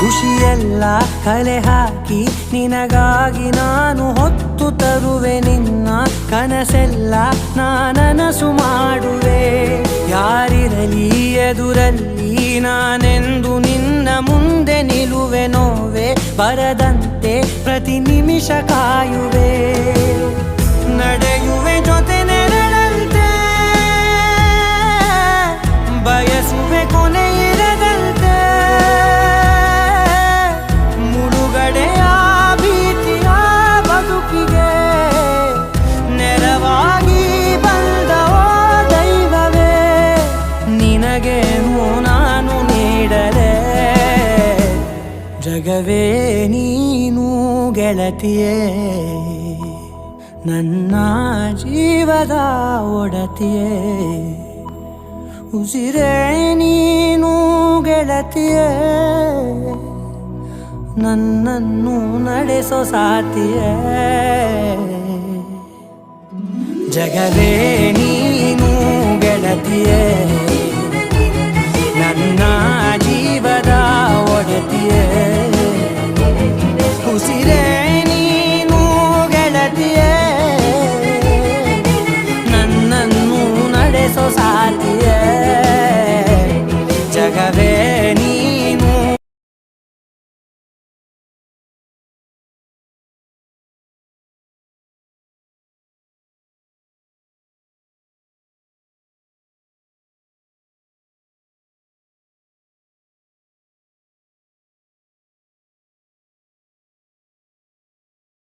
ಖುಷಿಯೆಲ್ಲ ಕಲೆ ಹಾಕಿ ನಿನಗಾಗಿ ನಾನು ಹೊತ್ತು ತರುವೆ ನಿನ್ನ ಕನಸೆಲ್ಲ ನಾನನಸು ಮಾಡುವೆ ಯಾರಿರಲಿ ಎದುರಲ್ಲಿ ನಾನೆಂದು ನಿನ್ನ ಮುಂದೆ ನಿಲ್ಲುವೆ ನೋವೆ ಬರದಂತೆ ಪ್ರತಿ ನಿಮಿಷ ಕಾಯುವೆ ನಡೆಯುವೆ ಜೊತೆ ನೆರಳಂತೆ ಬಯಸುವೆ ಕೊನೆ ಇರದಂತೆ ಮುಳುಗಡೆಯ ಭೀತಿಯ ಬದುಕಿಗೆ ನೆರವಾಗಿ ಬಂದವೋ ದೈವವೇ ನಿನಗೇನು ನಾನು ನೀಡಲೆ ಜಗವೇ ನೀನು ಗೆಳತಿಯೇ ನನ್ನ ಜೀವದ ಒಡತಿಯೇ ಉಸಿರೇ ನೀನು ಗೆಳತಿಯೇ ನನ್ನನ್ನು ನಡೆಸೋ ಸಾತಿಯೇ ಜಗವೇ ನೀನು ಗೆಳತಿಯೇ